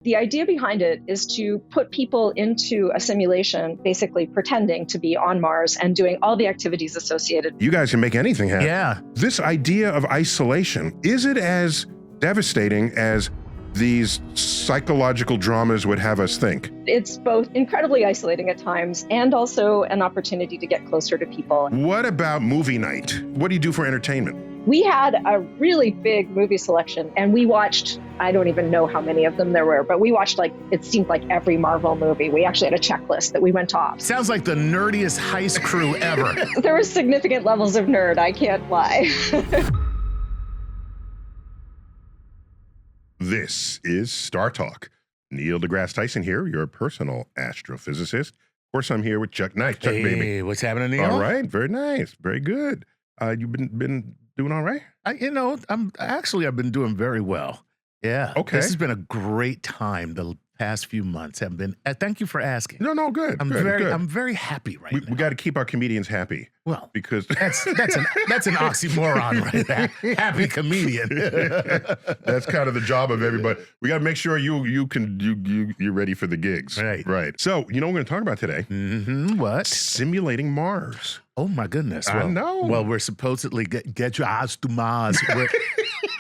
The idea behind it is to put people into a simulation, basically pretending to be on Mars and doing all the activities associated. You guys can make anything happen. Yeah. This idea of isolation, is it as devastating as these psychological dramas would have us think? It's both incredibly isolating at times and also an opportunity to get closer to people. What about movie night? What do you do for entertainment? We had a really big movie selection, and we watched, I don't even know how many of them there were, but we watched, it seemed like every Marvel movie. We actually had a checklist that we went off. Sounds like the nerdiest heist crew ever. There were significant levels of nerd, I can't lie. This is StarTalk. Neil deGrasse Tyson here, your personal astrophysicist. Of course, I'm here with Chuck Knight. Chuck, Hey, baby. what's happening, Neil? All right, very nice, very good. You've been doing all right? I've been doing very well. Yeah. Okay. This has been a great time the past few months. Have been. Thank you for asking. No, good. I'm good. very happy right now. We got to keep our comedians happy. Well, Because that's an oxymoron right there. Happy comedian. that's kind of the job of everybody. We got to make sure you're ready for the gigs. Right. So, you know what we're going to talk about today? What? Simulating Mars. Oh my goodness. I know. Well, we're supposedly get your eyes to Mars.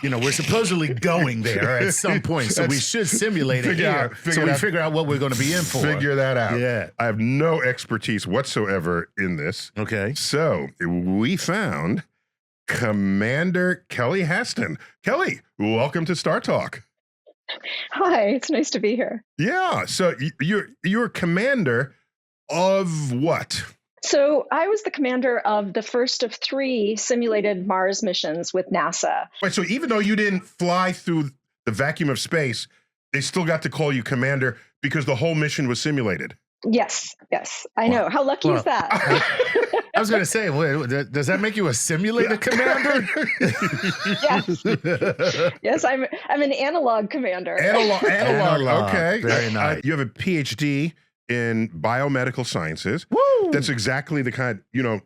We're supposedly going there at some point, so we should simulate it here. So we figure out what we're going to be in for. Figure that out. Yeah. I have no expertise whatsoever in this. Okay. So we found Commander Kelly Haston. Kelly, welcome to StarTalk. Hi, it's nice to be here. Yeah. So you're commander of what? So I was the commander of the first of 3 simulated Mars missions with NASA. Wait, so even though you didn't fly through the vacuum of space, they still got to call you commander because the whole mission was simulated? Yes. I know. How lucky is that? I was going to say, does that make you a simulator commander? Yes, I'm an analog commander. Analog. Okay. Very nice. You have a PhD in biomedical sciences. Woo! That's exactly the kind,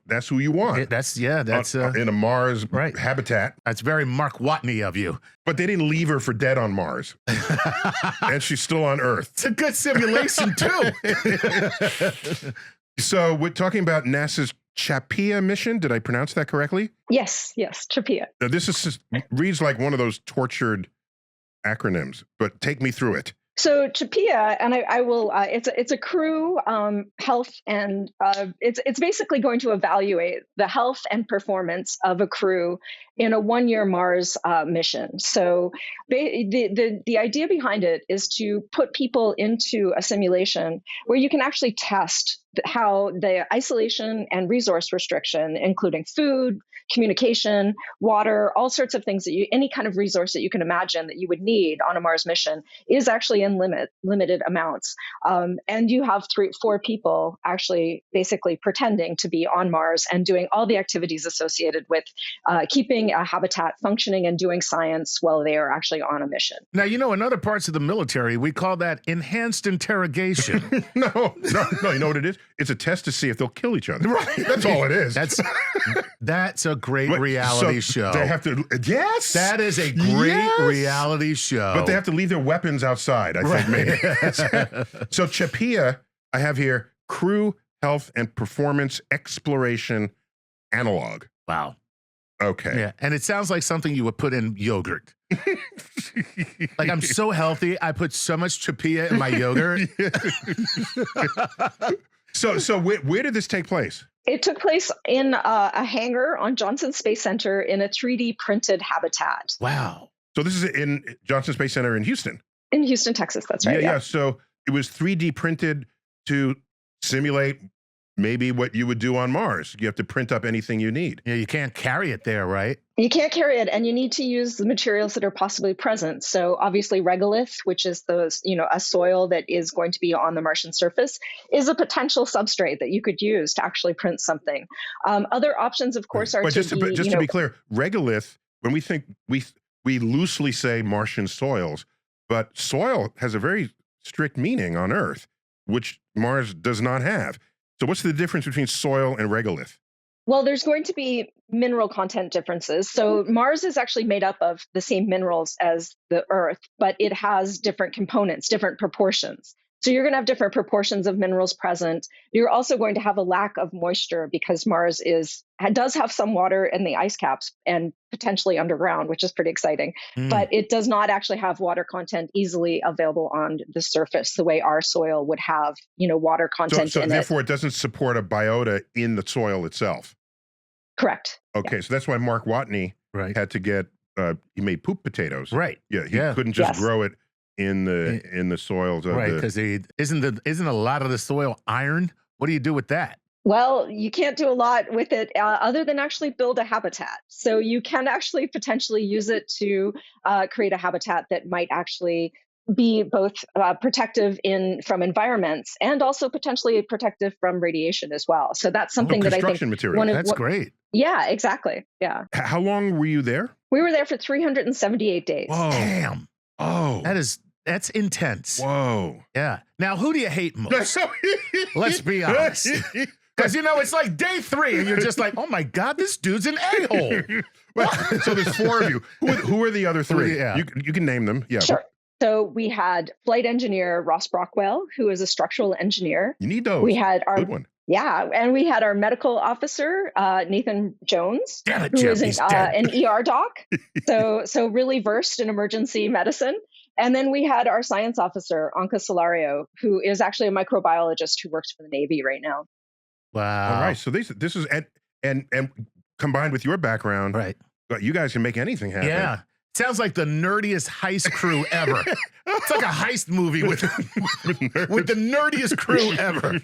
that's who you want. That's in a Mars habitat. That's very Mark Watney of you. But they didn't leave her for dead on Mars. And she's still on Earth. It's a good simulation too. So we're talking about NASA's CHAPEA mission. Did I pronounce that correctly? Yes, CHAPEA. Now, this reads like one of those tortured acronyms, but take me through it. So CHAPEA, and I will. It's a crew health, and it's basically going to evaluate the health and performance of a crew in a 1-year Mars mission. So the idea behind it is to put people into a simulation where you can actually test how the isolation and resource restriction, including food, communication, water, all sorts of things any kind of resource that you can imagine that you would need on a Mars mission is actually in limited amounts. And you have 4 people actually basically pretending to be on Mars and doing all the activities associated with keeping a habitat functioning and doing science while they are actually on a mission. Now, in other parts of the military, we call that enhanced interrogation. No, you know what it is? It's a test to see if they'll kill each other. Right. That's all it is. That's a great reality show. They have to, yes. That is a great reality show. But they have to leave their weapons outside, I think, maybe. So CHAPEA, I have here, Crew Health and Performance Exploration Analog. Wow. Okay. Yeah, and it sounds like something you would put in yogurt. Like, I'm so healthy, I put so much CHAPEA in my yogurt. So where did this take place? It took place in a hangar on Johnson Space Center in a 3D printed habitat. Wow. So this is in Johnson Space Center in Houston? In Houston, Texas, that's right. Yeah. So it was 3D printed to simulate maybe what you would do on Mars. You have to print up anything you need. Yeah, you can't carry it there, right? You can't carry it, and you need to use the materials that are possibly present. So obviously regolith, which is a soil that is going to be on the Martian surface, is a potential substrate that you could use to actually print something. Other options, of course, are just to be clear, regolith, when we think, we loosely say Martian soils, but soil has a very strict meaning on Earth, which Mars does not have. So what's the difference between soil and regolith? Well, there's going to be mineral content differences. So Mars is actually made up of the same minerals as the Earth, but it has different components, different proportions. So you're going to have different proportions of minerals present. You're also going to have a lack of moisture because Mars does have some water in the ice caps and potentially underground, which is pretty exciting. But it does not actually have water content easily available on the surface the way our soil would have, water content So in therefore, it doesn't support a biota in the soil itself. Correct. Okay, so that's why Mark Watney had to get he made poop potatoes. Right. Yeah, he couldn't just grow it in the soils of because isn't a lot of the soil iron? What do you do with that? Well, you can't do a lot with it other than actually build a habitat. So you can actually potentially use it to create a habitat that might actually be both protective from environments and also potentially protective from radiation as well. So that's something that I think construction material. That's great. Yeah, exactly. Yeah. How long were you there? We were there for 378 days. Whoa. Damn. Oh. That's intense. Whoa. Yeah. Now, who do you hate most? Let's be honest. Because, it's like day 3 and you're just like, oh my God, this dude's an a-hole. Well, so there's 4 of you. Who are the other 3? Yeah. You can name them. Yeah. Sure. So we had flight engineer Ross Brockwell, who is a structural engineer. You need those. We had Good one. Yeah, and we had our medical officer, Nathan Jones, Damn it, who Jim, is an ER doc, so really versed in emergency medicine. And then we had our science officer, Anka Solario, who is actually a microbiologist who works for the Navy right now. Wow. All right. So this is and combined with your background, right? You guys can make anything happen. Yeah. Sounds like the nerdiest heist crew ever. It's like a heist movie with the nerdiest crew ever,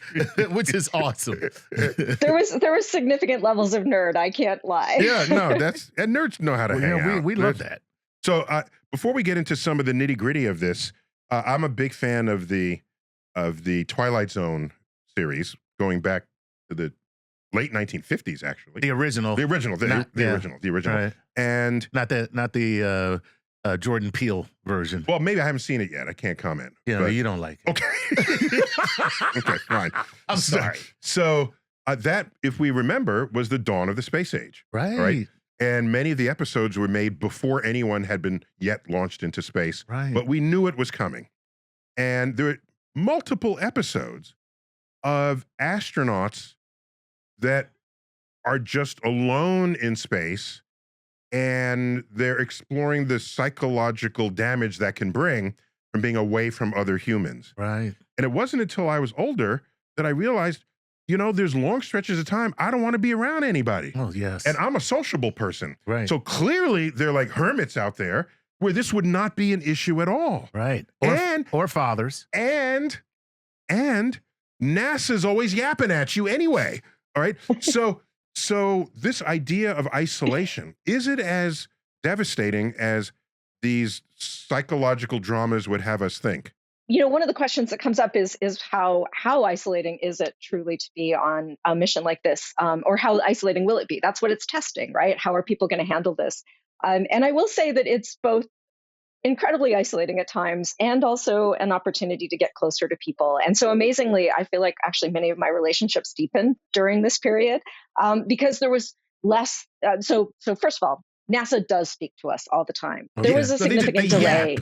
which is awesome. There was significant levels of nerd. I can't lie. Yeah, no, and nerds know how to hang out. We love that. So before we get into some of the nitty gritty of this, I'm a big fan of the Twilight Zone series, going back to the late 1950s, actually. The original. The original. Right. And not the Jordan Peele version. Well, maybe I haven't seen it yet. I can't comment. You don't like it. Okay. Okay, fine. I'm sorry. So that, if we remember, was the dawn of the space age. Right. And many of the episodes were made before anyone had been yet launched into space. Right. But we knew it was coming. And there were multiple episodes of astronauts that are just alone in space, and they're exploring the psychological damage that can bring from being away from other humans. Right. And it wasn't until I was older that I realized, there's long stretches of time I don't want to be around anybody. Oh, yes. And I'm a sociable person. Right. So clearly they're like hermits out there where this would not be an issue at all. Right. Or fathers. And NASA's always yapping at you anyway. All right. So this idea of isolation, is it as devastating as these psychological dramas would have us think? One of the questions that comes up is how isolating is it truly to be on a mission like this, or how isolating will it be? That's what it's testing, right? How are people going to handle this? And I will say that it's both incredibly isolating at times and also an opportunity to get closer to people. And so amazingly, I feel like actually many of my relationships deepened during this period because there was less. So first of all, NASA does speak to us all the time. There was a significant delay.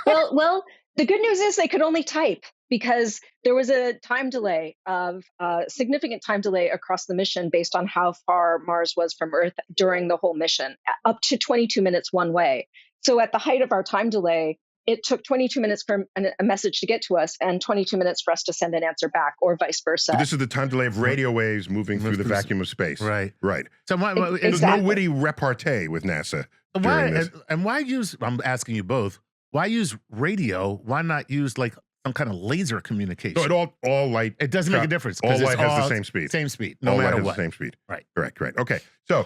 Well, the good news is they could only type because there was a time delay of significant time delay across the mission based on how far Mars was from Earth during the whole mission, up to 22 minutes one way. So at the height of our time delay, it took 22 minutes for a message to get to us and 22 minutes for us to send an answer back, or vice versa. But this is the time delay of radio waves moving through the vacuum of space. Right. Right. So there's no witty repartee with NASA. Why use, I'm asking you both, why use radio? Why not use like some kind of laser communication? So all light. It doesn't make a difference. All light has the same speed. Same speed, no all matter light what. Has the same speed. Right. Correct. Okay. So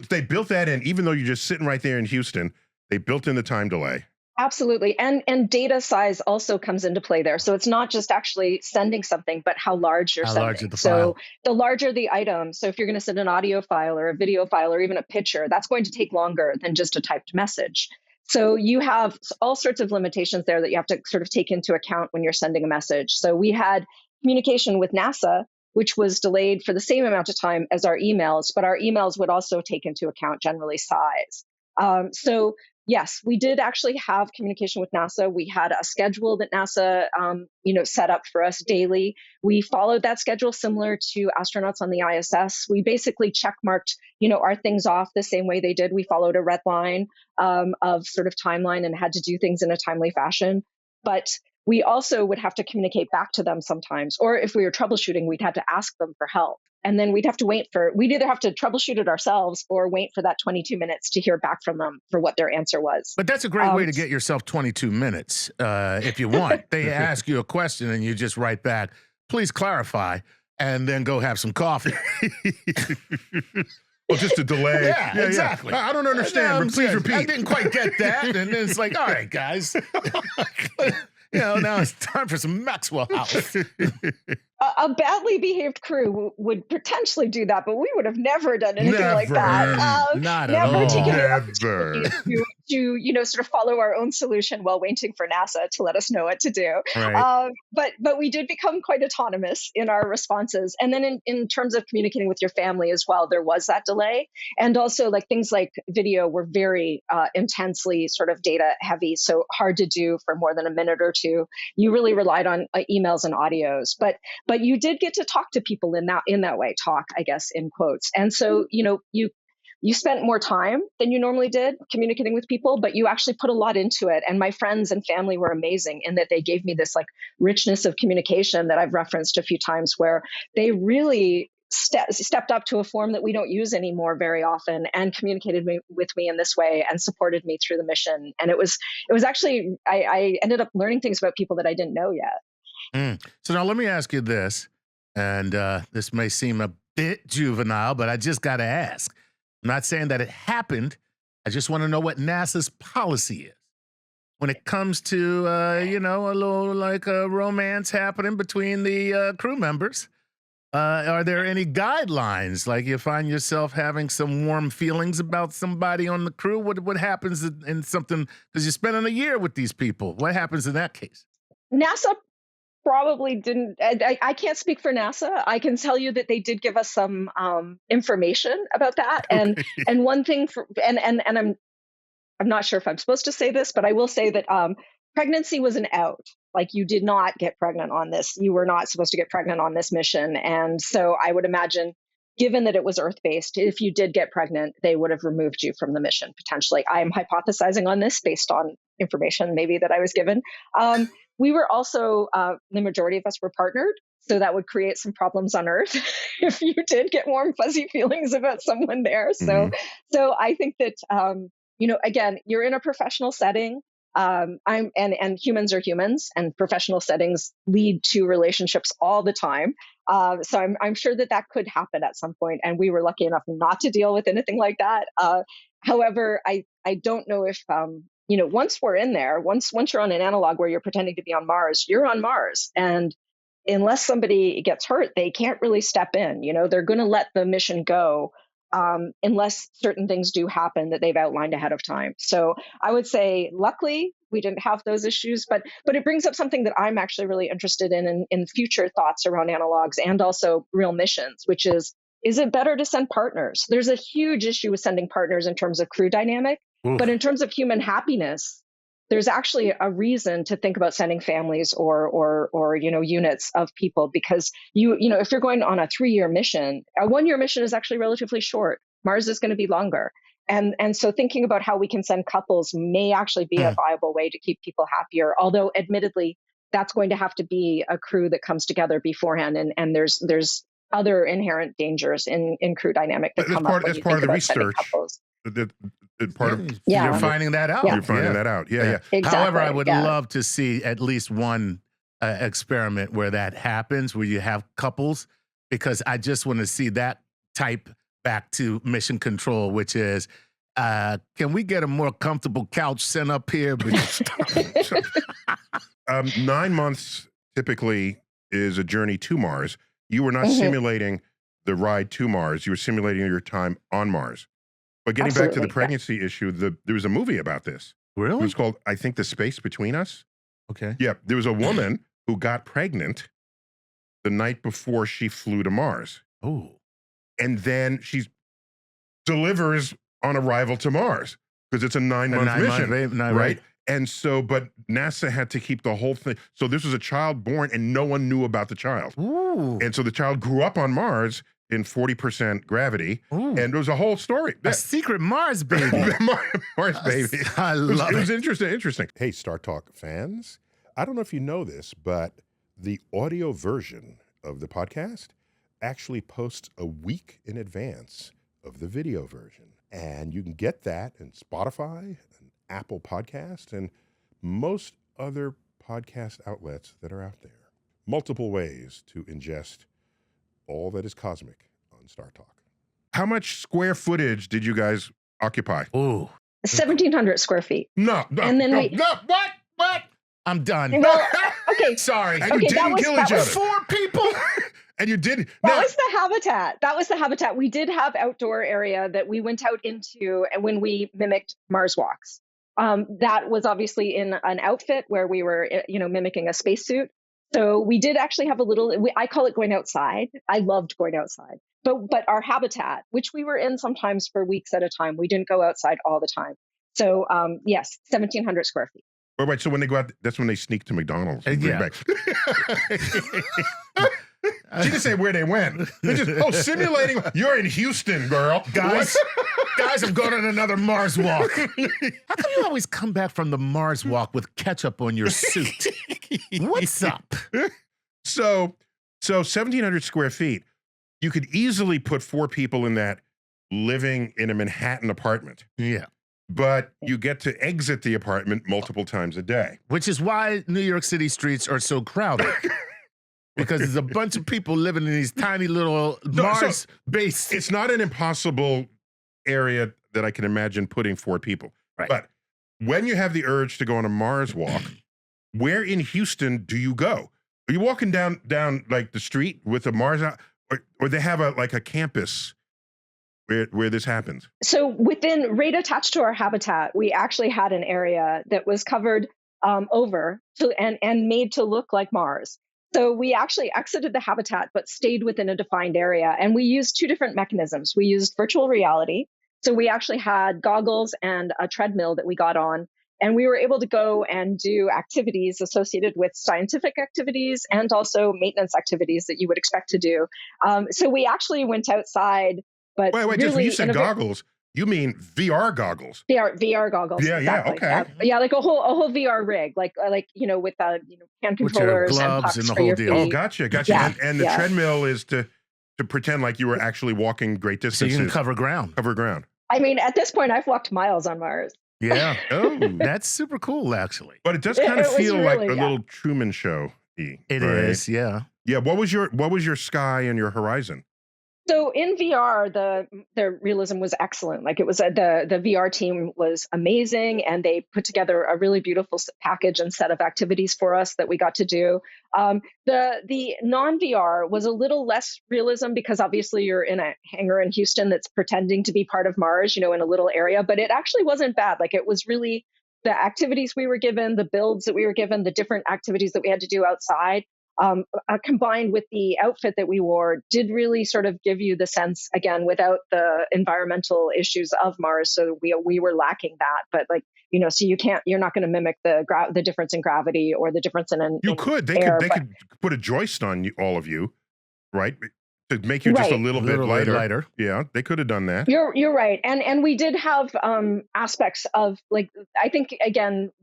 they built that in, even though you're just sitting right there in Houston, they built in the time delay. Absolutely. And data size also comes into play there. So it's not just actually sending something, but how large you're sending. Large the file. So the larger the item. So if you're going to send an audio file or a video file or even a picture, that's going to take longer than just a typed message. So you have all sorts of limitations there that you have to sort of take into account when you're sending a message. So we had communication with NASA which was delayed for the same amount of time as our emails, but our emails would also take into account generally size. So yes, we did actually have communication with NASA. We had a schedule that NASA, set up for us daily. We followed that schedule similar to astronauts on the ISS. We basically checkmarked, our things off the same way they did. We followed a red line of sort of timeline and had to do things in a timely fashion. But we also would have to communicate back to them sometimes, or if we were troubleshooting, we'd have to ask them for help. And then we'd either have to troubleshoot it ourselves or wait for that 22 minutes to hear back from them for what their answer was. But that's a great way to get yourself 22 minutes if you want. They ask you a question and you just write back, please clarify, and then go have some coffee. Well, just a delay. Yeah, exactly. I don't understand, but please repeat. I didn't quite get that. And then it's like, all right, guys. Now it's time for some Maxwell House. A badly behaved crew would potentially do that, but we would have never done anything like that. Not never at all. taken Never. to sort of follow our own solution while waiting for NASA to let us know what to do. Right. But we did become quite autonomous in our responses. And then in terms of communicating with your family as well, there was that delay. And also like things like video were very intensely sort of data heavy, so hard to do for more than a minute or two. You really relied on emails and audios, but you did get to talk to people in that way, talk, I guess, in quotes. And so, you spent more time than you normally did communicating with people, but you actually put a lot into it. And my friends and family were amazing in that they gave me this like richness of communication that I've referenced a few times, where they really stepped up to a form that we don't use anymore very often and communicated with me in this way and supported me through the mission. And it was actually, I ended up learning things about people that I didn't know yet. So now let me ask you this, and this may seem a bit juvenile, but I just got to ask. I'm not saying that it happened. I just want to know what NASA's policy is when it comes to, a little like a romance happening between the crew members. Are there any guidelines? Like you find yourself having some warm feelings about somebody on the crew? What happens in something, because you're spending a year with these people? What happens in that case? NASA probably didn't. I can't speak for NASA. I can tell you that they did give us some information about that. And and one thing and I'm not sure if I'm supposed to say this, but I will say that pregnancy was an out. Like you did not get pregnant on this. You were not supposed to get pregnant on this mission. And so I would imagine, given that it was Earth-based, if you did get pregnant, they would have removed you from the mission, potentially. I'm hypothesizing on this based on information maybe that I was given. We were also, the majority of us were partnered, so that would create some problems on Earth if you did get warm, fuzzy feelings about someone there. So I think that, again, you're in a professional setting. And humans are humans, and professional settings lead to relationships all the time. So I'm sure that could happen at some point, and we were lucky enough not to deal with anything like that. However, I don't know if once we're in there, once you're on an analog where you're pretending to be on Mars, you're on Mars, and unless somebody gets hurt, they can't really step in. They're going to let the mission go. Unless certain things do happen that they've outlined ahead of time. So I would say, luckily, we didn't have those issues, but it brings up something that I'm actually really interested in future thoughts around analogs and also real missions, which is it better to send partners? There's a huge issue with sending partners in terms of crew dynamic, but in terms of human happiness, there's actually a reason to think about sending families or units of people, because if you're going on a 3-year mission, a 1-year mission is actually relatively short. Mars is going to be longer. And so thinking about how we can send couples may actually be a viable way to keep people happier. Although admittedly, that's going to have to be a crew that comes together beforehand. And there's other inherent dangers in crew dynamic that come up when you think about sending couples. You're finding that out. You're finding that out. Yeah. Exactly. However, I would love to see at least one experiment where that happens, where you have couples, because I just want to see that type back to mission control, which is, can we get a more comfortable couch sent up here? 9 months typically is a journey to Mars. You were not simulating the ride to Mars. You were simulating your time on Mars. But getting back to the pregnancy issue, there was a movie about this. Really? It was called, I think, The Space Between Us. Okay. Yeah. There was a woman who got pregnant the night before she flew to Mars. Oh. And then she delivers on arrival to Mars because it's a 9-month mission, right? And so, but NASA had to keep the whole thing. So this was a child born and no one knew about the child. Ooh. And so the child grew up on Mars in 40% gravity. Ooh. And it was a whole story. A secret Mars baby. Mars baby. I love it. It was interesting. Hey, StarTalk fans, I don't know if you know this, but the audio version of the podcast actually posts a week in advance of the video version. And you can get that in Spotify, and Apple Podcast, and most other podcast outlets that are out there. Multiple ways to ingest all that is cosmic on StarTalk. How much square footage did you guys occupy? Ooh. 1,700 square feet. No. And then What? I'm done. Well, okay. Sorry. And you didn't kill each other. 4 people. And you did. That was the habitat. That was the habitat. We did have outdoor area that we went out into and when we mimicked Mars walks. That was obviously in an outfit where we were, mimicking a spacesuit. So we did actually have a little, I call it going outside. I loved going outside. But our habitat, which we were in sometimes for weeks at a time, we didn't go outside all the time. So yes, 1,700 square feet. Right. So when they go out, that's when they sneak to McDonald's. And bring back. She didn't say where they went. They're just, simulating. You're in Houston, girl. Guys, I'm going on another Mars walk. How come you always come back from the Mars walk with ketchup on your suit? What's up? So 1,700 square feet. You could easily put 4 people in that living in a Manhattan apartment. Yeah. But you get to exit the apartment multiple times a day. Which is why New York City streets are so crowded. Because there's a bunch of people living in these tiny little Mars base. It's not an impossible area that I can imagine putting 4 people. Right. But when you have the urge to go on a Mars walk, where in Houston do you go? Are you walking down like the street with a Mars out, or they have a campus where this happens? So right attached to our habitat, we actually had an area that was covered over and made to look like Mars. So we actually exited the habitat, but stayed within a defined area. And we used 2 different mechanisms. We used virtual reality. So we actually had goggles and a treadmill that we got on. And we were able to go and do activities associated with scientific activities and also maintenance activities that you would expect to do. So we actually went outside. But wait, really, just when you said goggles, you mean VR goggles? VR goggles. Yeah, exactly. Okay. Yeah, like a whole VR rig, like with hand controllers gloves and pucks and the for whole your deal. feet. Oh, gotcha. Yeah, and the treadmill is to pretend like you were actually walking great distances. So you can cover ground. I mean, at this point, I've walked miles on Mars. Yeah. Oh, that's super cool, actually. But it does kind of feel really, like a little Truman Show-y. It is, yeah. Yeah. What was your sky and your horizon? So in VR, the realism was excellent. Like it was the VR team was amazing, and they put together a really beautiful package and set of activities for us that we got to do. The non-VR was a little less realism because obviously you're in a hangar in Houston that's pretending to be part of Mars, in a little area, but it actually wasn't bad. Like it was really the activities we were given, the builds that we were given, the different activities that we had to do outside. Combined with the outfit that we wore, did really sort of give you the sense, again, without the environmental issues of Mars. So we were lacking that, but so you're not going to mimic the difference in gravity or the difference in They could put a joist on you, all of you, right? To make you just a little bit lighter. Yeah, they could have done that. You're right, and we did have aspects of I think again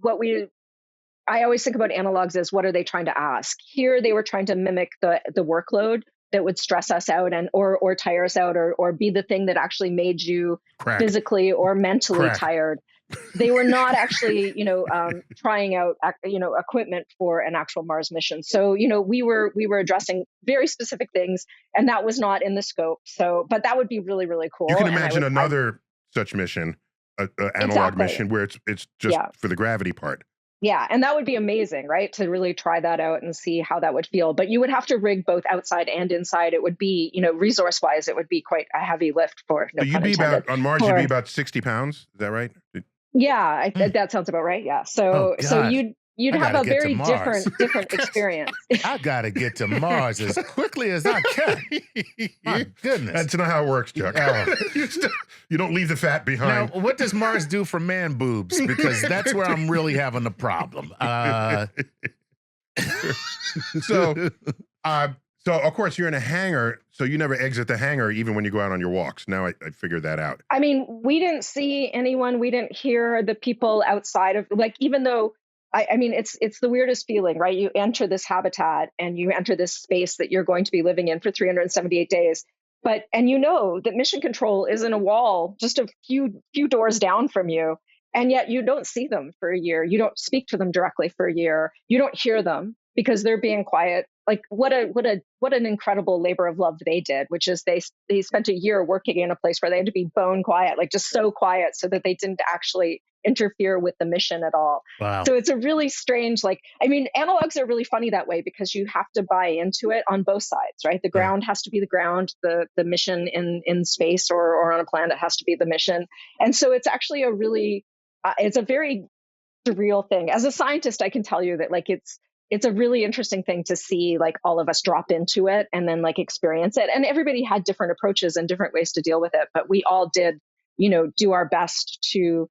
I always think about analogs as what are they trying to ask? Here, they were trying to mimic the workload that would stress us out or tire us out or be the thing that actually made you physically or mentally tired. They were not actually, trying out, equipment for an actual Mars mission. So, we were addressing very specific things, and that was not in the scope. So, but that would be really, really cool. You can imagine another such mission, analog mission, where it's just for the gravity part. Yeah, and that would be amazing, right? To really try that out and see how that would feel. But you would have to rig both outside and inside. It would be, resource-wise, it would be quite a heavy lift for. So you'd be on Mars. You'd be about 60 pounds. Is that right? Yeah, that sounds about right. Yeah. So you'd you'd I have gotta a get to very Mars. different experience. I gotta get to Mars as quickly as I can. My goodness. That's not how it works, Chuck. Oh. You don't leave the fat behind. Now, what does Mars do for man boobs? Because that's where I'm really having a problem. So of course you're in a hangar, so you never exit the hangar even when you go out on your walks. Now I figured that out. I mean, we didn't see anyone. We didn't hear the people outside of, like, even though I mean, it's the weirdest feeling, right? You enter this habitat and you enter this space that you're going to be living in for 378 days. And you know that mission control is in a wall just a few doors down from you. And yet you don't see them for a year. You don't speak to them directly for a year. You don't hear them because they're being quiet. Like what an incredible labor of love they did, which is they spent a year working in a place where they had to be bone quiet, like just so quiet so that they didn't actually interfere with the mission at all. Wow. So it's a really strange, like, I mean, analogs are really funny that way because you have to buy into it on both sides, right? The ground has to be the ground, the mission in space or on a planet has to be the mission. And so it's actually a really, it's a very surreal thing. As a scientist, I can tell you that like it's a really interesting thing to see, like all of us drop into it and then like experience it. And everybody had different approaches and different ways to deal with it, but we all did, do our best to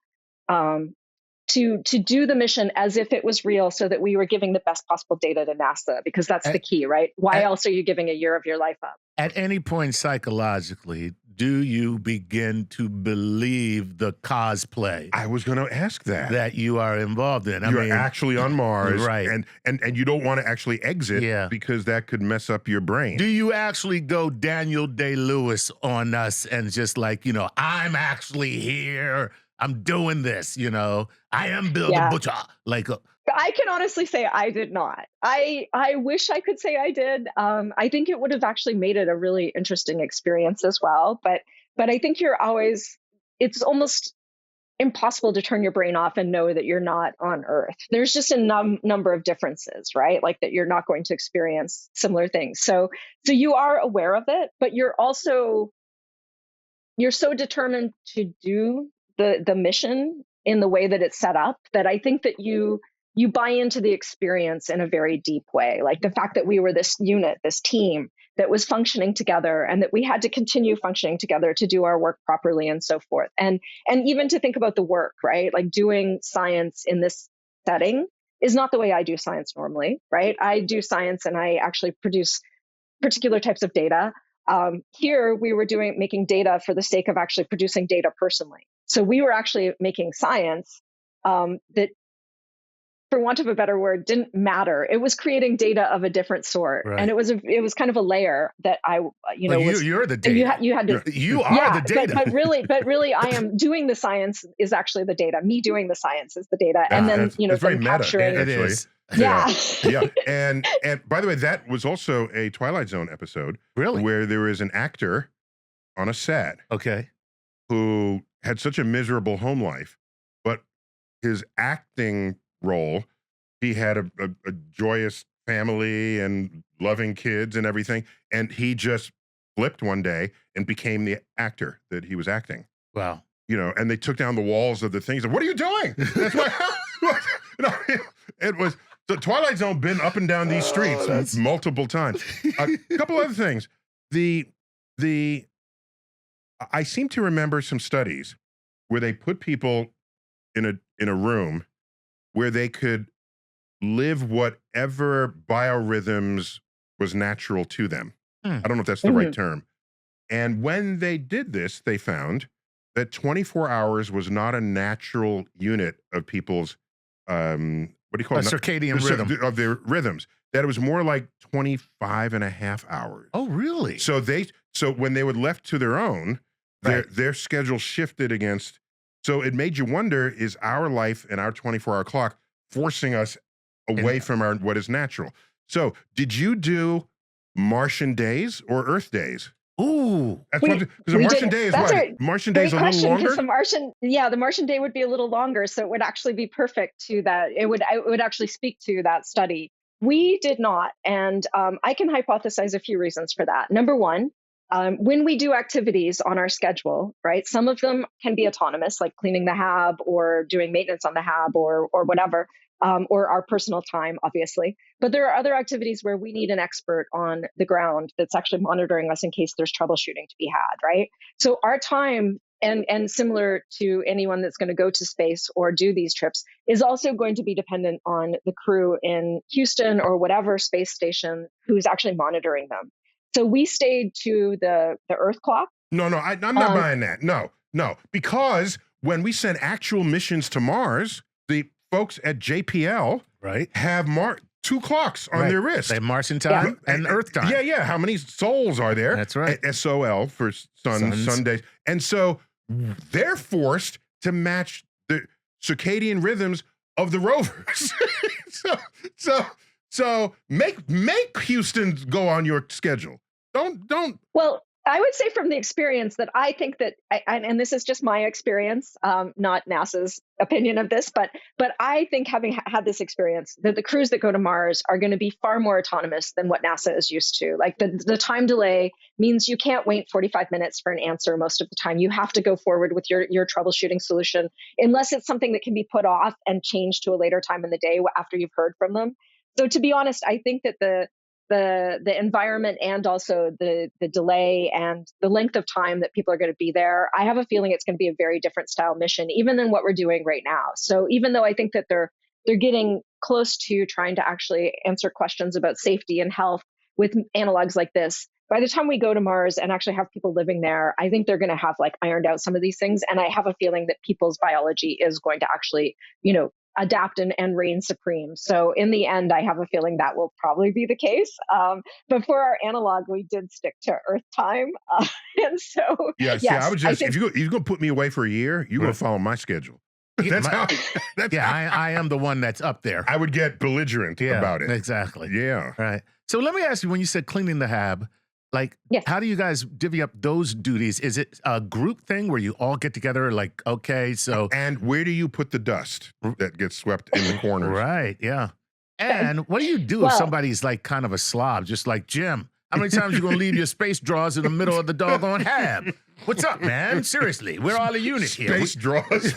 do the mission as if it was real, so that we were giving the best possible data to NASA, because that's the key, right? Why else are you giving a year of your life up? At any point psychologically, do you begin to believe the cosplay? I was going to ask that you are involved in. You're actually on Mars, right? And you don't want to actually exit, because that could mess up your brain. Do you actually go Daniel Day-Lewis on us and just like, I'm actually here, I'm doing this, I am Bill the Butcher, like. I can honestly say I did not. I wish I could say I did. I think it would have actually made it a really interesting experience as well. But I think it's almost impossible to turn your brain off and know that you're not on Earth. There's just a number of differences, right? Like that you're not going to experience similar things. So you are aware of it, but you're so determined to do the mission in the way that it's set up that I think that you buy into the experience in a very deep way. Like the fact that we were this unit, this team that was functioning together, and that we had to continue functioning together to do our work properly and so forth. And even to think about the work, right? Like doing science in this setting is not the way I do science normally, right? I do science and I actually produce particular types of data. Here we were making data for the sake of actually producing data personally. So we were actually making science that, for want of a better word, didn't matter. It was creating data of a different sort, and it was kind of a layer that you're the data. You had to. You are the data. But really, I am doing the science is actually the data. Me doing the science is the data, and then it's very meta. capturing it is. Yeah. Yeah. And by the way, that was also a Twilight Zone episode. Really? Where there was an actor on a set. Okay. Who had such a miserable home life, but his acting role, he had a joyous family and loving kids and everything. And he just flipped one day and became the actor that he was acting. Wow. And they took down the walls of the things. And, what are you doing? That's why it was. The Twilight Zone been up and down these streets multiple times. A couple other things. I seem to remember some studies where they put people in a room where they could live whatever biorhythms was natural to them. I don't know if that's the right term. And when they did this, they found that 24 hours was not a natural unit of people's what do you call it? Circadian rhythm. Of their rhythms. That it was more like 25 and a half hours. Oh, really? So when they were left to their own, their schedule shifted against. So it made you wonder, is our life and our 24-hour clock forcing us away from what is natural? So did you do Martian days or Earth days? Ooh, because a Martian day is what? Martian day is a little longer. The Martian day would be a little longer, so it would actually be perfect to that. It would actually speak to that study. We did not, and I can hypothesize a few reasons for that. Number one, when we do activities on our schedule, right? Some of them can be autonomous, like cleaning the hab or doing maintenance on the hab or whatever. or our personal time, obviously. But there are other activities where we need an expert on the ground that's actually monitoring us in case there's troubleshooting to be had, right? So our time, and similar to anyone that's going to go to space or do these trips, is also going to be dependent on the crew in Houston or whatever space station who's actually monitoring them. So we stayed to the Earth clock. No, I'm not buying that. No, because when we send actual missions to Mars, the folks at JPL have 2 clocks on their wrist. They have Martian time and Earth time. Yeah. How many sols are there? That's right. SOL for sun days. And so they're forced to match the circadian rhythms of the rovers. so make Houston go on your schedule. Don't. Well, I would say from the experience that I think that, and this is just my experience, not NASA's opinion of this, but I think, having had this experience, that the crews that go to Mars are going to be far more autonomous than what NASA is used to. Like the time delay means you can't wait 45 minutes for an answer most of the time. You have to go forward with your troubleshooting solution, unless it's something that can be put off and changed to a later time in the day after you've heard from them. So to be honest, I think that the environment and also the delay and the length of time that people are going to be there, I have a feeling it's going to be a very different style mission, even than what we're doing right now. So even though I think that they're getting close to trying to actually answer questions about safety and health with analogs like this, by the time we go to Mars and actually have people living there, I think they're going to have ironed out some of these things. And I have a feeling that people's biology is going to actually, adapt and reign supreme. So in the end, I have a feeling that will probably be the case. But for our analog, we did stick to Earth time. And so, yes, I would just, if you're going to put me away for a year, you're going to follow my schedule. I am the one that's up there. I would get belligerent about it. Exactly. Yeah. Right. So let me ask you, when you said cleaning the hab, how do you guys divvy up those duties? Is it a group thing where you all get together okay, so... And where do you put the dust that gets swept in the corners? Right, yeah. And what do you do if somebody's kind of a slob, just like Jim? How many times you gonna leave your space drawers in the middle of the doggone hab? What's up, man? Seriously, we're all a unit here. Space drawers? Is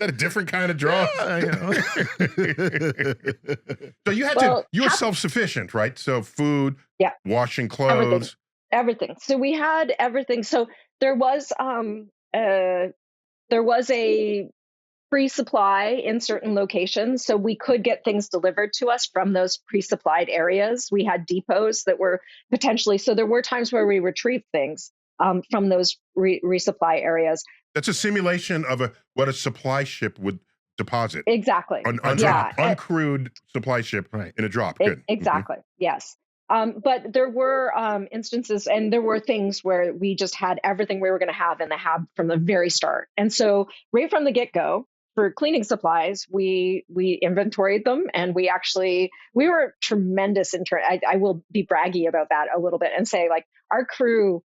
that a different kind of draw? So you were self-sufficient, right? So food, washing clothes. Everything. So we had everything. So there was a free supply in certain locations. So we could get things delivered to us from those pre-supplied areas. We had depots that were potentially, so there were times where we retrieved things from those resupply areas. That's a simulation of what a supply ship would deposit. Exactly. Uncrewed supply ship in a drop. Good. Exactly. Yes. But there were instances, and there were things where we just had everything we were going to have in the hab from the very start. And so right from the get-go, for cleaning supplies, we inventoried them, and we were tremendous in I will be braggy about that a little bit and say our crew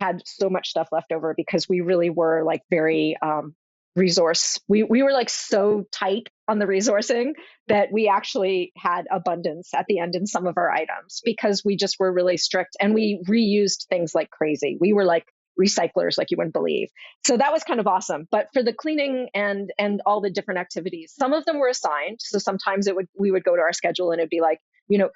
had so much stuff left over because we really were very resource. We were so tight on the resourcing that we actually had abundance at the end in some of our items because we just were really strict, and we reused things like crazy. We were recyclers like you wouldn't believe. So that was kind of awesome. But for the cleaning and all the different activities, some of them were assigned. So sometimes we would go to our schedule and it'd be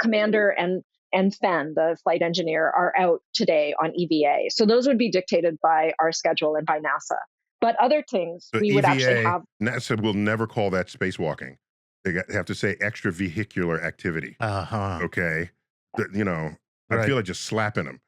Commander and Fen, the flight engineer, are out today on EVA. So those would be dictated by our schedule and by NASA. But other things we would actually have. NASA will never call that spacewalking. They have to say extravehicular activity. Okay. I feel like just slapping them.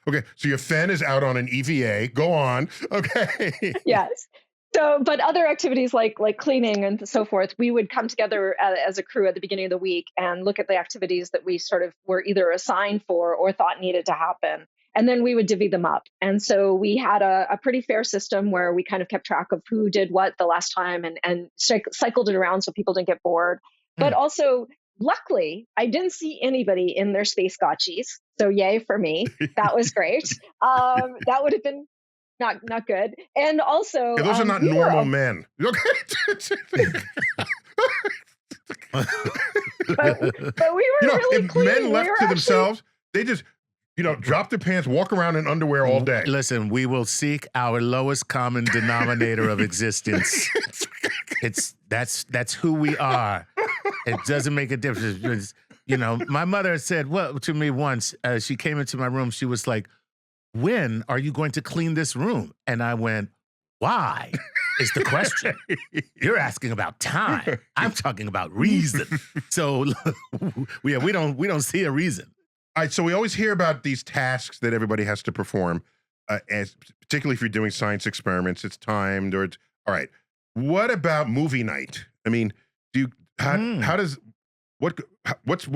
Okay. So your Fen is out on an EVA. Go on. Okay. Yes. So, but other activities like cleaning and so forth, we would come together as a crew at the beginning of the week and look at the activities that we sort of were either assigned for or thought needed to happen. And then we would divvy them up. And so we had a pretty fair system where we kind of kept track of who did what the last time and cycled it around so people didn't get bored. But also, luckily, I didn't see anybody in their space gotchis. So yay for me. That was great. That would have been not good. And also, those are not normal men. Okay. but we were really if clean. men left to themselves, they just drop their pants, walk around in underwear all day. Listen, we will seek our lowest common denominator of existence. That's who we are. It doesn't make a difference. You know, my mother said to me once, she came into my room, she was like, when are you going to clean this room? And I went, why is the question? You're asking about time. I'm talking about reason. So we don't see a reason. All right, so we always hear about these tasks that everybody has to perform, as particularly if you're doing science experiments, it's timed or it's, all right. What about movie night? I mean, how do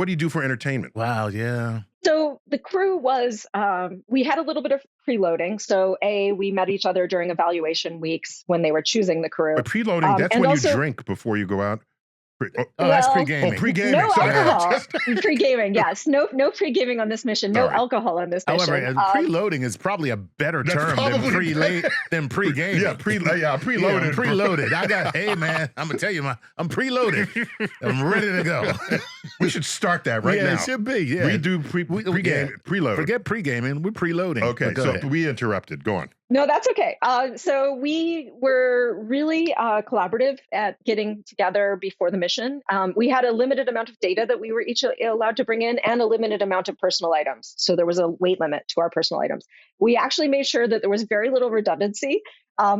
you do for entertainment? Wow, yeah. So the crew was, we had a little bit of preloading. So we met each other during evaluation weeks when they were choosing the crew. But preloading, that's when you drink before you go out? That's pre-gaming. Oh, pre-gaming. No Sorry. alcohol. Pre-gaming, yes. No pre-gaming on this mission. No alcohol on this mission. However, preloading is probably a better term than pre-gaming. Yeah, preloaded. Yeah, preloaded. Hey man, I'm gonna tell you, I'm preloaded. I'm ready to go. We should start that right now. Yeah, it should be. Yeah, we do preload. Forget pre-gaming. We're preloading. Okay, so we interrupted. Go on. No, that's okay. So we were really collaborative at getting together before the mission. We had a limited amount of data that we were each allowed to bring in and a limited amount of personal items. So there was a weight limit to our personal items. We actually made sure that there was very little redundancy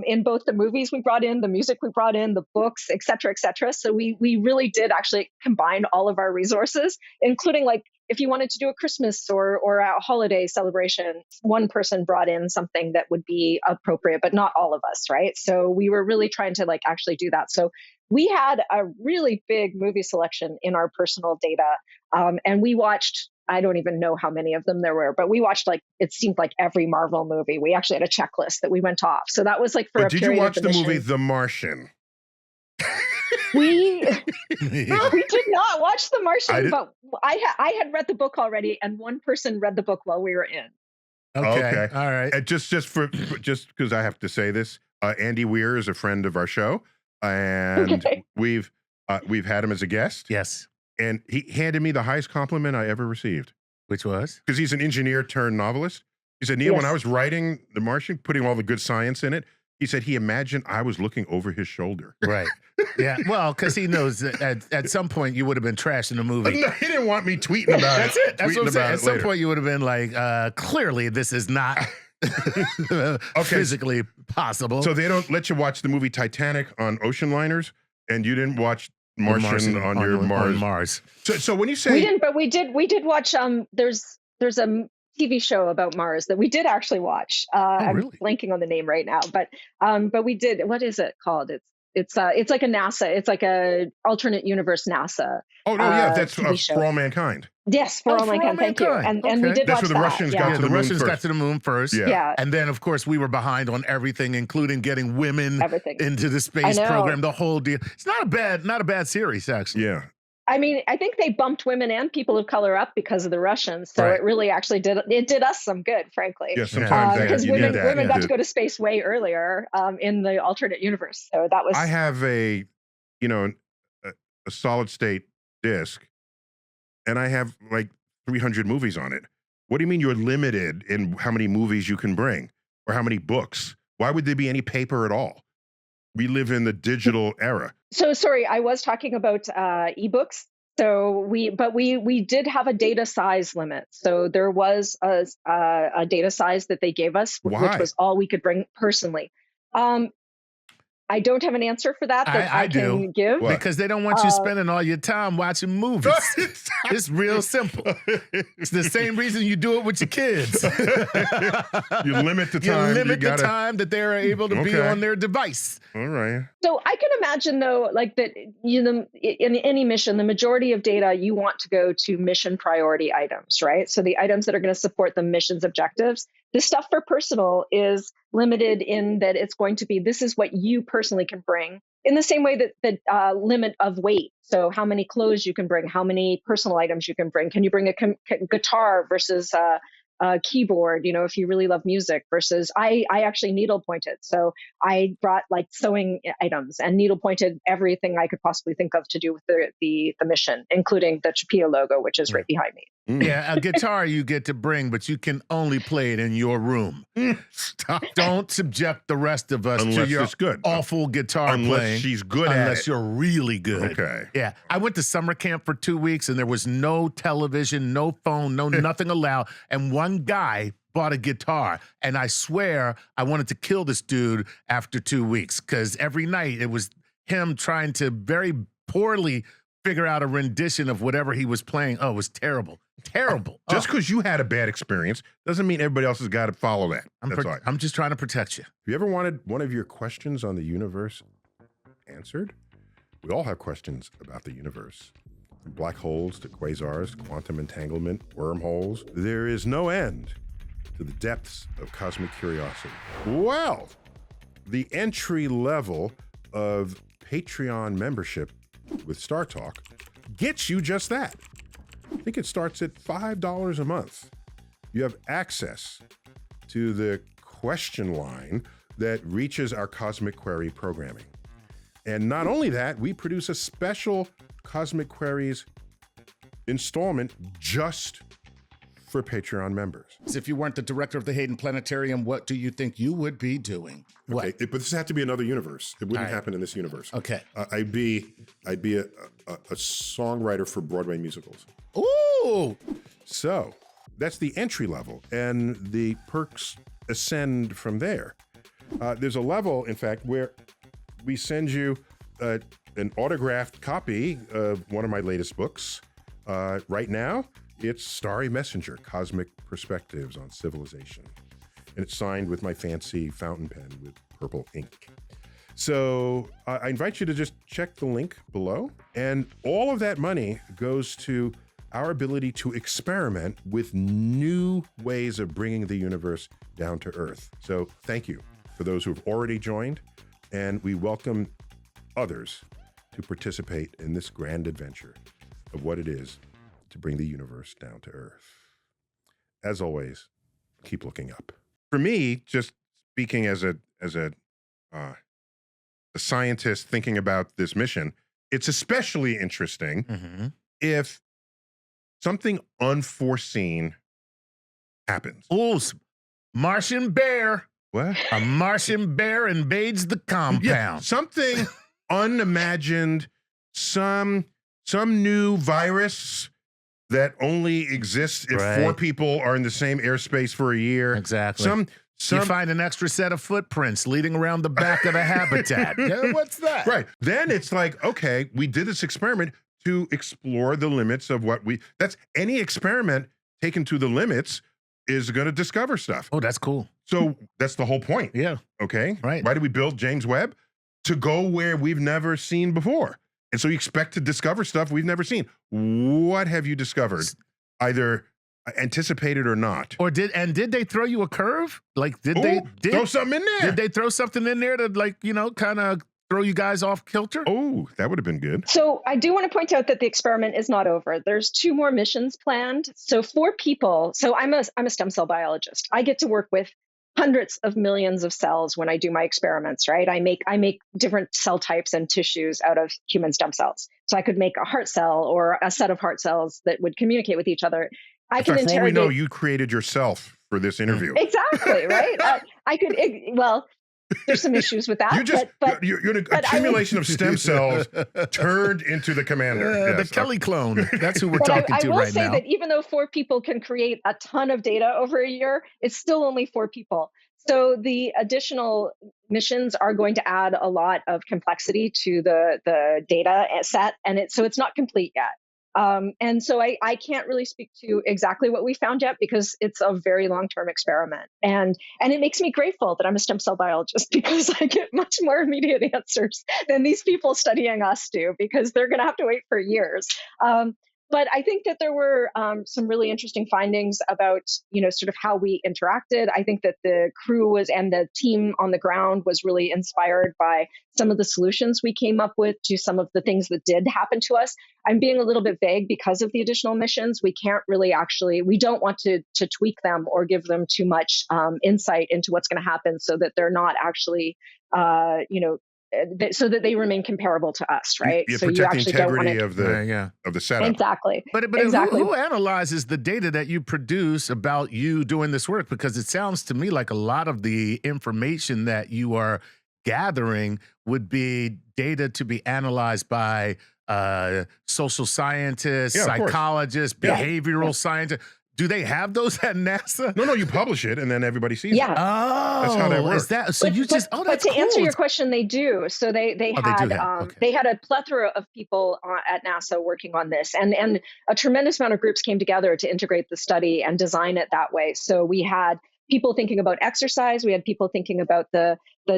in both the movies we brought in, the music we brought in, the books, et cetera, et cetera. So we really did actually combine all of our resources, including like, if you wanted to do a Christmas or a holiday celebration, one person brought in something that would be appropriate, but not all of us, right? So we were really trying to like actually do that. So we had a really big movie selection in our personal data. And we watched, I don't even know how many of them there were, but we watched like, it seemed like every Marvel movie. We actually had a checklist that we went off. So that was like for a period of the mission. Did you watch the movie The Martian? We did not watch The Martian, but I had read the book already, and one person read the book while we were in. Okay. All right. And just because I have to say this, Andy Weir is a friend of our show, and we've had him as a guest. Yes. And he handed me the highest compliment I ever received. Which was? Because he's an engineer turned novelist. He said, Neil, when I was writing The Martian, putting all the good science in it, he said he imagined I was looking over his shoulder. Right. Yeah. Well, because he knows that at some point you would have been trashing the movie. No, he didn't want me tweeting about That's it. That's what I'm saying. At some point you would have been like, clearly this is not physically possible. So they don't let you watch the movie Titanic on ocean liners, and you didn't watch Martian on your Mars. So when you say we didn't, but we did watch. There's a TV show about Mars that we did actually watch. I'm blanking on the name right now, but we did. What is it called? It's like a NASA. It's like a alternate universe NASA. Oh no, yeah, that's For All Mankind. Yes, For All Mankind. Thank you. And we did that's watch where the Russians got to the moon first. Russians got to the moon first. Yeah. And then of course we were behind on everything, including getting women into the space program. The whole deal. It's not a bad series actually. Yeah. I mean, I think they bumped women and people of color up because of the Russians. So it really actually did us some good, frankly. Yeah, sometimes because women got to go to space way earlier in the alternate universe. So that was. I have a solid state disk, and I have like 300 movies on it. What do you mean you're limited in how many movies you can bring or how many books? Why would there be any paper at all? We live in the digital era. So sorry, I was talking about ebooks. So we did have a data size limit. So there was a data size that they gave us, which was all we could bring personally. I don't have an answer for that I can give. What? Because they don't want you spending all your time watching movies. It's real simple. It's the same reason you do it with your kids. You limit the time. You limit the time that they're able to be on their device. All right. So I can imagine, though, like that in any mission, the majority of data you want to go to mission priority items, right? So the items that are going to support the mission's objectives. The stuff for personal is limited in that it's going to be, this is what you personally can bring, in the same way that the limit of weight. So how many clothes you can bring, how many personal items you can bring. Can you bring a guitar versus a keyboard, if you really love music, versus I actually needle pointed. So I brought like sewing items and needle pointed everything I could possibly think of to do with the mission, including the CHAPEA logo, which is right behind me. Yeah, a guitar you get to bring, but you can only play it in your room. Stop. Don't subject the rest of us Unless to your it's good. awful guitar Unless playing. she's good at Unless it. you're really good. Okay. Yeah. I went to summer camp for 2 weeks, and there was no television, no phone, no nothing allowed. And one guy bought a guitar, and I swear I wanted to kill this dude after 2 weeks, because every night it was him trying to very poorly figure out a rendition of whatever he was playing. Oh, it was terrible. Terrible. Just because you had a bad experience doesn't mean everybody else has got to follow that. I'm just trying to protect you. Have you ever wanted one of your questions on the universe answered? We all have questions about the universe. From black holes to quasars, quantum entanglement, wormholes. There is no end to the depths of cosmic curiosity. Well, the entry level of Patreon membership with StarTalk gets you just that. I think it starts at $5 a month. You have access to the question line that reaches our Cosmic Query programming. And not only that, we produce a special Cosmic Queries installment just for Patreon members. If you weren't the director of the Hayden Planetarium, what do you think you would be doing? What? Okay, but this had to be another universe. It wouldn't right. happen in this universe. Okay. I'd be a songwriter for Broadway musicals. Ooh! So that's the entry level, and the perks ascend from there. There's a level, in fact, where we send you an autographed copy of one of my latest books. Right now, it's Starry Messenger, Cosmic Perspectives on Civilization. And it's signed with my fancy fountain pen with purple ink. So I invite you to just check the link below. And all of that money goes to our ability to experiment with new ways of bringing the universe down to Earth. So thank you for those who have already joined. And we welcome others to participate in this grand adventure of what it is to bring the universe down to Earth. As always, keep looking up. For me, just speaking as a scientist thinking about this mission, it's especially interesting if something unforeseen happens. Ooh, Martian bear. What? A Martian bear invades the compound. Yeah, something unimagined, some new virus that only exists if Right. 4 people are in the same airspace for a year. Exactly. You find an extra set of footprints leading around the back of the habitat. Yeah, what's that? Right. Then it's like, okay, we did this experiment to explore the limits of that's any experiment taken to the limits is going to discover stuff. Oh, that's cool. So that's the whole point. Yeah. Okay. Right. Why did we build James Webb? To go where we've never seen before. And so you expect to discover stuff we've never seen. What have you discovered? Either anticipated or not. Or did they throw you a curve? Like, did they throw something in there? Did they throw something in there to, like, kind of throw you guys off kilter? Oh, that would have been good. So I do want to point out that the experiment is not over. There's 2 more missions planned. So 4 people. So I'm a stem cell biologist. I get to work with hundreds of millions of cells when I do my experiments, right? I make different cell types and tissues out of human stem cells. So I could make a heart cell or a set of heart cells that would communicate with each other. In fact, for all we know, you created yourself for this interview. Exactly, right? I could, well, there's some issues with that. You're an accumulation of stem cells turned into the commander. The Kelly clone. That's who we're talking to right now. I will say that even though 4 people can create a ton of data over a year, it's still only 4 people. So the additional missions are going to add a lot of complexity to the data set, and so it's not complete yet. And so I can't really speak to exactly what we found yet because it's a very long-term experiment. And it makes me grateful that I'm a stem cell biologist because I get much more immediate answers than these people studying us do because they're going to have to wait for years. But I think that there were some really interesting findings about, sort of how we interacted. I think that the crew and the team on the ground was really inspired by some of the solutions we came up with to some of the things that did happen to us. I'm being a little bit vague because of the additional missions. We can't really we don't want to tweak them or give them too much insight into what's going to happen so that they're not actually, so that they remain comparable to us, right? You So you protect the actually don't want integrity to. of the setup. Exactly. But exactly. who analyzes the data that you produce about you doing this work? Because it sounds to me like a lot of the information that you are gathering would be data to be analyzed by social scientists, Yeah, of course. psychologists, Yeah. behavioral scientists. Do they have those at NASA? No, you publish it and then everybody sees it. Yeah. Oh, That's how that works. Is that so? But That's to cool. answer your question, they do. So they Oh, they do have, okay. they had a plethora of people at NASA working on this, and a tremendous amount of groups came together to integrate the study and design it that way. So we had people thinking about exercise, we had people thinking about the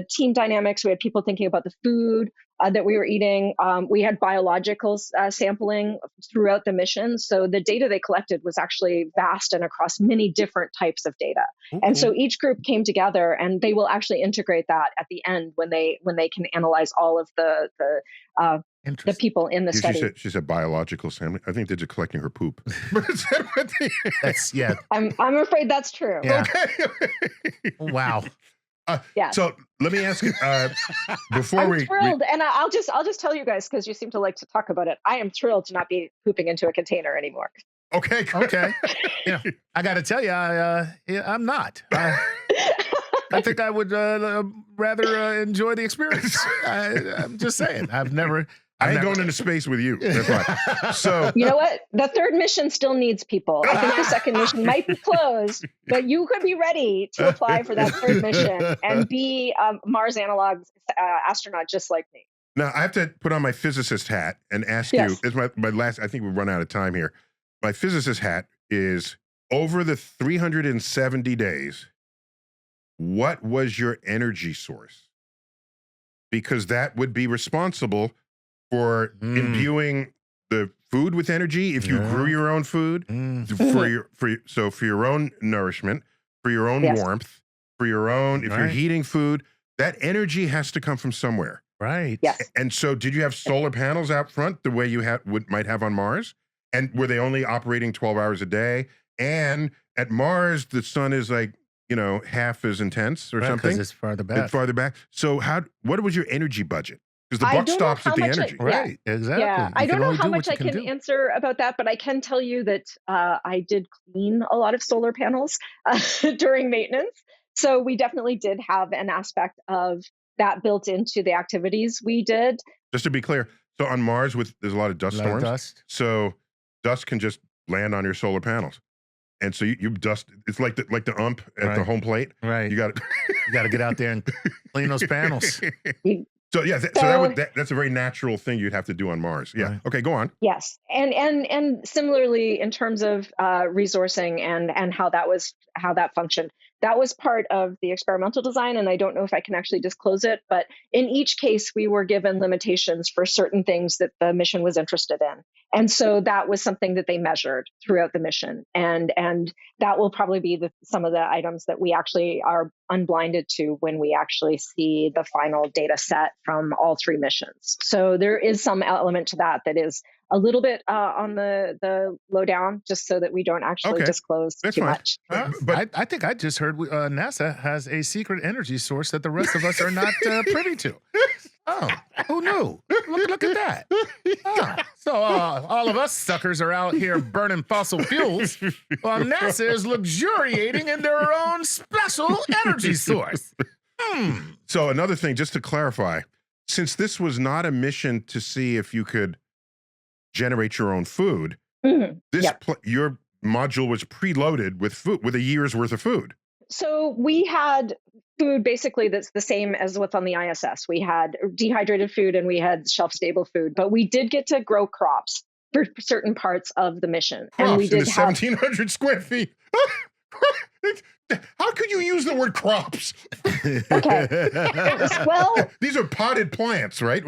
team dynamics, we had people thinking about the food that we were eating. We had biological sampling throughout the mission. So the data they collected was actually vast and across many different types of data. And so each group came together, and they will actually integrate that at the end when they can analyze all of the people in the study. She said biological sampling. I think they're just collecting her poop. That's I'm afraid that's true. Yeah. Okay. Wow. Yeah. So let me ask you before I'm thrilled, and I'll just tell you guys, because you seem to like to talk about it. I am thrilled to not be pooping into a container anymore. Okay. Okay. Yeah. I got to tell you, I'm not. I think I would rather enjoy the experience. I'm just saying. I ain't going into space with you. That's right. So you know what? The third mission still needs people. I think the second mission might be closed, but you could be ready to apply for that third mission and be a Mars analog astronaut just like me. Now I have to put on my physicist hat and ask you. It's my last. I think we've run out of time here. My physicist hat is over the 370 days. What was your energy source? Because that would be responsible for imbuing the food with energy. If you grew your own food, for your own nourishment, for your own warmth, for your own, if you're heating food, that energy has to come from somewhere. Right. Yes. And so, did you have solar panels out front the way you might have on Mars? And were they only operating 12 hours a day? And at Mars, the sun is like, half as intense or something. Because it's farther back. It's farther back. So what was your energy budget? Because the buck stops at the energy. Right, exactly. Yeah, I don't know how much I can answer about that, but I can tell you that I did clean a lot of solar panels during maintenance. So we definitely did have an aspect of that built into the activities we did. Just to be clear, so on Mars, there's a lot of dust storms. So dust can just land on your solar panels. And so you dust. It's like the ump at the home plate. Right. You got to get out there and clean those panels. So yeah, that's a very natural thing you'd have to do on Mars. Yeah. Right. Okay, go on. Yes, and similarly in terms of resourcing and how that functioned, that was part of the experimental design. And I don't know if I can actually disclose it, but in each case, we were given limitations for certain things that the mission was interested in. And so that was something that they measured throughout the mission. And that will probably be some of the items that we actually are unblinded to when we actually see the final data set from all three missions. So there is some element to that is a little bit on the lowdown, just so that we don't actually disclose too much. But I think I just heard NASA has a secret energy source that the rest of us are not privy to. Oh, who knew? Look at that. Oh, so all of us suckers are out here burning fossil fuels while NASA is luxuriating in their own special energy source. So another thing, just to clarify, since this was not a mission to see if you could generate your own food, your module was preloaded with food, with a year's worth of food. So we had food basically that's the same as what's on the ISS. We had dehydrated food and we had shelf-stable food, but we did get to grow crops for certain parts of the mission. Crops and we did in the 1,700 square feet. How could you use the word crops? Okay. Well, these are potted plants, right?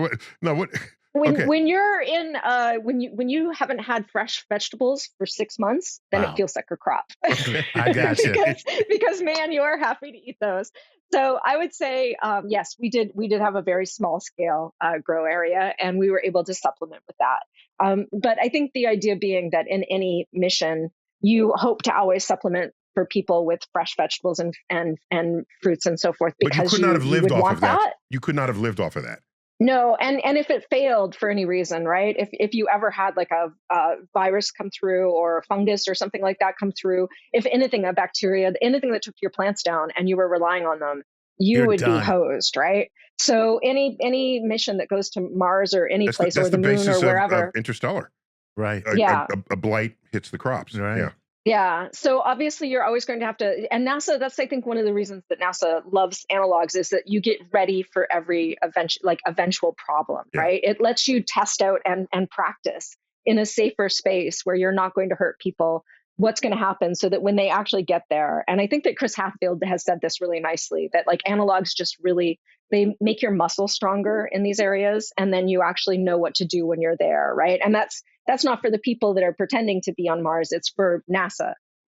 When you're in when you haven't had fresh vegetables for 6 months, then it feels like a crop. I got you. because man, you are happy to eat those. So I would say yes, we did have a very small scale grow area, and we were able to supplement with that. But I think the idea being that in any mission, you hope to always supplement for people with fresh vegetables and fruits and so forth, because but you could not have lived off of that. that. You could not have lived off of that. No, and if it failed for any reason, right? If you ever had like a virus come through or a fungus or something like that come through, if anything, a bacteria, anything that took your plants down and you were relying on them, you You're would be done. hosed, right? So any mission that goes to Mars or any place or That's the the moon or basis of wherever, Interstellar. Right. yeah. A blight hits the crops. Right. Yeah. Yeah. So obviously you're always going to have to, and NASA, that's, I think, one of the reasons that NASA loves analogs is that you get ready for every eventual problem, Yeah. right? It lets you test out and practice in a safer space where you're not going to hurt people, what's going to happen so that when they actually get there. And I think that Chris Hadfield has said this really nicely, that like analogs just really, they make your muscle stronger in these areas. And then you actually know what to do when you're there, right? And that's not for the people that are pretending to be on Mars. It's for NASA,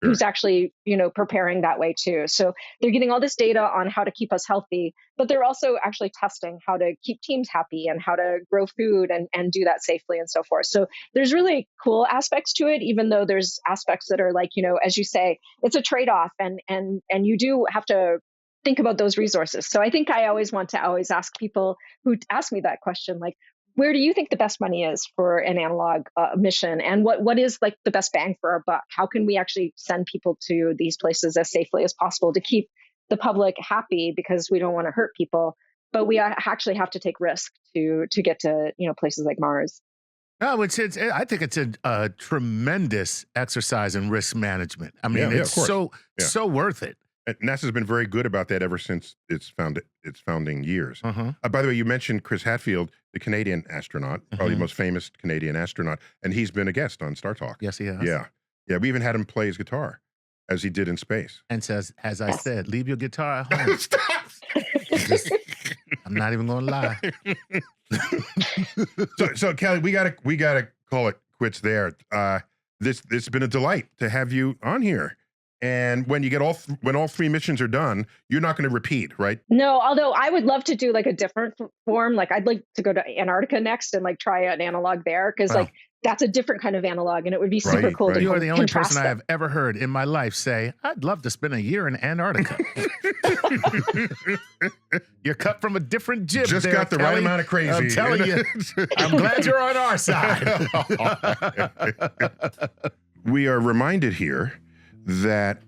who's actually, preparing that way too. So they're getting all this data on how to keep us healthy, but they're also actually testing how to keep teams happy and how to grow food and do that safely and so forth. So there's really cool aspects to it, even though there's aspects that are like, as you say, it's a trade-off and you do have to think about those resources. So I think I always want to always ask people who ask me that question, like, where do you think the best money is for an analog mission? And what is like the best bang for our buck? How can we actually send people to these places as safely as possible to keep the public happy, because we don't want to hurt people, but we actually have to take risk to get to, places like Mars. No, I think it's a tremendous exercise in risk management. I mean, Yeah, it's of course. so worth it. And NASA's been very good about that ever since its founding years. Uh-huh. By the way, you mentioned Chris Hadfield, the Canadian astronaut, probably the most famous Canadian astronaut, and he's been a guest on StarTalk. Yes, he has. Yeah. Yeah, we even had him play his guitar, as he did in space. And says, as I said, leave your guitar at home. Stop! I'm not even gonna lie. So Kelly, we gotta call it quits there. This has been a delight to have you on here. And when you get when all three missions are done, you're not going to repeat, right? No, although I would love to do like a different form. Like I'd like to go to Antarctica next and like try an analog there, because like that's a different kind of analog, and it would be super cool. You are the only person them. I have ever heard in my life say, "I'd love to spend a year in Antarctica." You're cut from a different jib. Just there, got the Kelly. right amount of crazy. I'm telling you. I'm glad you're on our side. We are reminded here that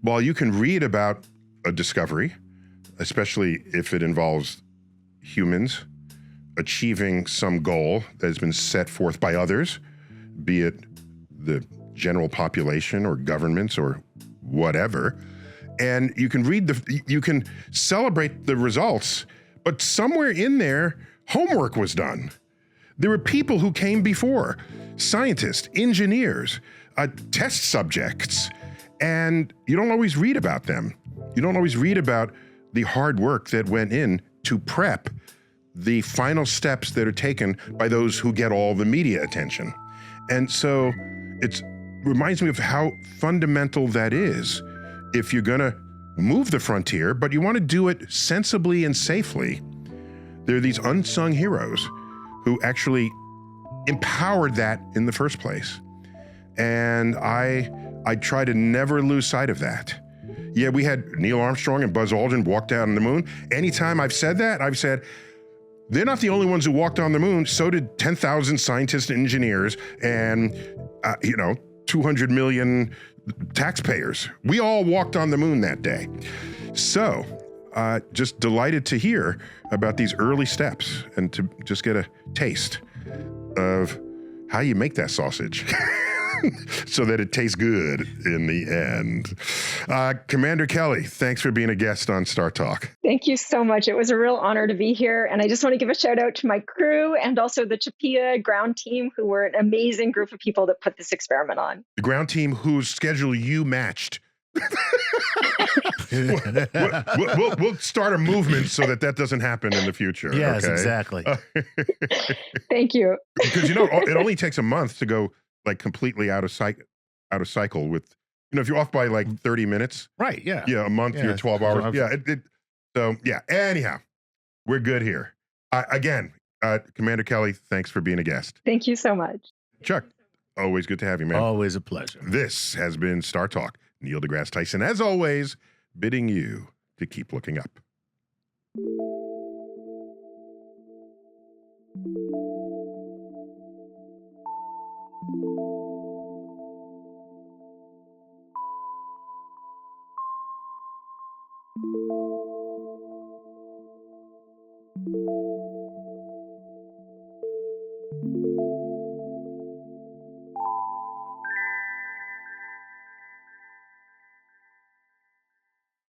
while you can read about a discovery, especially if it involves humans achieving some goal that has been set forth by others, be it the general population or governments or whatever, and you can celebrate the results, but somewhere in there, homework was done. There were people who came before, scientists, engineers, test subjects, and you don't always read about them. You don't always read about the hard work that went in to prep the final steps that are taken by those who get all the media attention. And so it reminds me of how fundamental that is. If you're gonna move the frontier, but you wanna do it sensibly and safely, there are these unsung heroes who actually empowered that in the first place. And I try to never lose sight of that. Yeah, we had Neil Armstrong and Buzz Aldrin walk down on the moon. Anytime I've said that, I've said, they're not the only ones who walked on the moon. So did 10,000 scientists and engineers and, 200 million taxpayers. We all walked on the moon that day. So just delighted to hear about these early steps and to just get a taste of how you make that sausage so that it tastes good in the end. Commander Kelly, thanks for being a guest on StarTalk. Thank you so much. It was a real honor to be here. And I just want to give a shout out to my crew and also the CHAPEA ground team, who were an amazing group of people that put this experiment on. The ground team whose schedule you matched. We'll start a movement so that doesn't happen in the future. Yes, okay? exactly. Thank you. Because it only takes a month to go like completely out of cycle with, if you're off by like 30 minutes. Right, yeah. Yeah, a month, you're 12 hours. Yeah, so yeah, anyhow, we're good here. Again, Commander Kelly, thanks for being a guest. Thank you so much. Chuck, always good to have you, man. Always a pleasure. This has been StarTalk. Neil deGrasse Tyson, as always, bidding you to keep looking up.